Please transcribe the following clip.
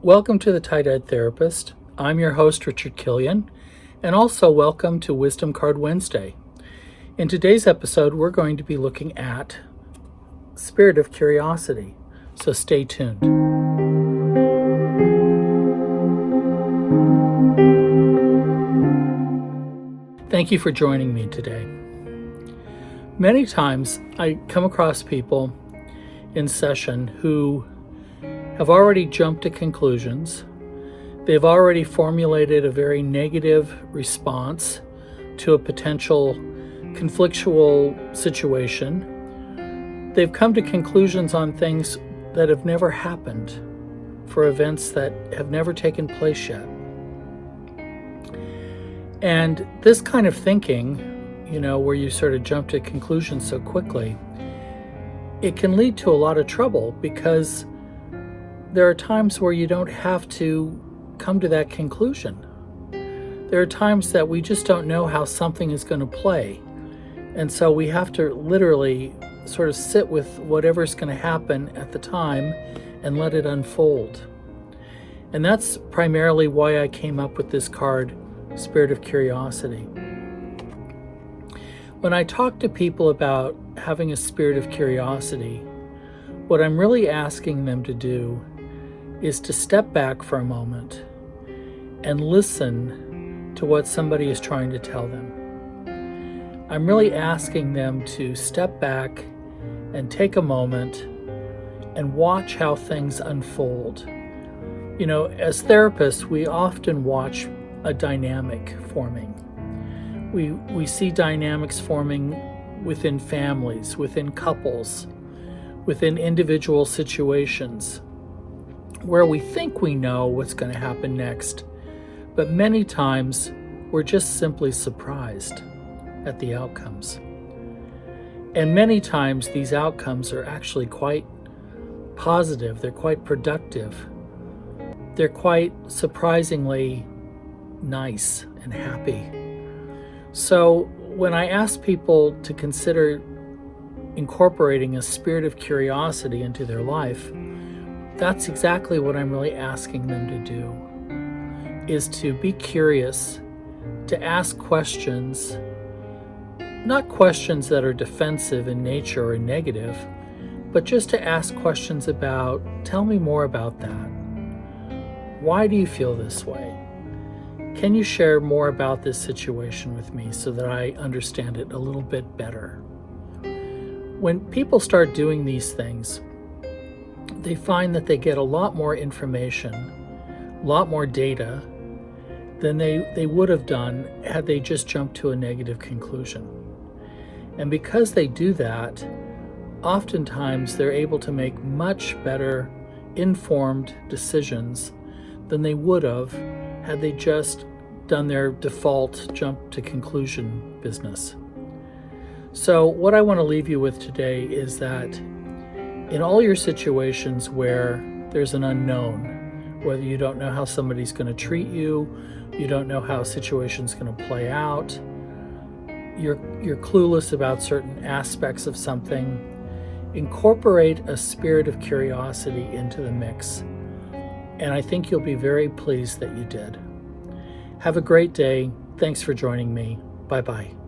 Welcome to the Tie-Dyed Therapist. I'm your host, Richard Killian, and also welcome to Wisdom Card Wednesday. In today's episode, we're going to be looking at Spirit of Curiosity, so stay tuned. Thank you for joining me today. Many times I come across people in session who have already jumped to conclusions. They've already formulated a very negative response to a potential conflictual situation. They've come to conclusions on things that have never happened, for events that have never taken place yet. And this kind of thinking, where you sort of jump to conclusions so quickly, it can lead to a lot of trouble because there are times where you don't have to come to that conclusion. There are times that we just don't know how something is going to play. And so we have to literally sort of sit with whatever's going to happen at the time and let it unfold. And that's primarily why I came up with this card, Spirit of Curiosity. When I talk to people about having a spirit of curiosity, what I'm really asking them to do is to step back for a moment and listen to what somebody is trying to tell them. I'm really asking them to step back and take a moment and watch how things unfold. As therapists, we often watch a dynamic forming. We see dynamics forming within families, within couples, within individual situations, where we think we know what's going to happen next, but many times we're just simply surprised at the outcomes. And many times these outcomes are actually quite positive, they're quite productive, they're quite surprisingly nice and happy. So when I ask people to consider incorporating a spirit of curiosity into their life, that's exactly what I'm really asking them to do, is to be curious, to ask questions, not questions that are defensive in nature or negative, but just to ask questions about, tell me more about that. Why do you feel this way? Can you share more about this situation with me so that I understand it a little bit better? When people start doing these things, they find that they get a lot more information, a lot more data than they would have done had they just jumped to a negative conclusion. And because they do that, oftentimes they're able to make much better informed decisions than they would have had they just done their default jump to conclusion business. So what I want to leave you with today is that in all your situations where there's an unknown, whether you don't know how somebody's going to treat you, you don't know how a situation's going to play out, you're clueless about certain aspects of something, incorporate a spirit of curiosity into the mix. And I think you'll be very pleased that you did. Have a great day. Thanks for joining me. Bye-bye.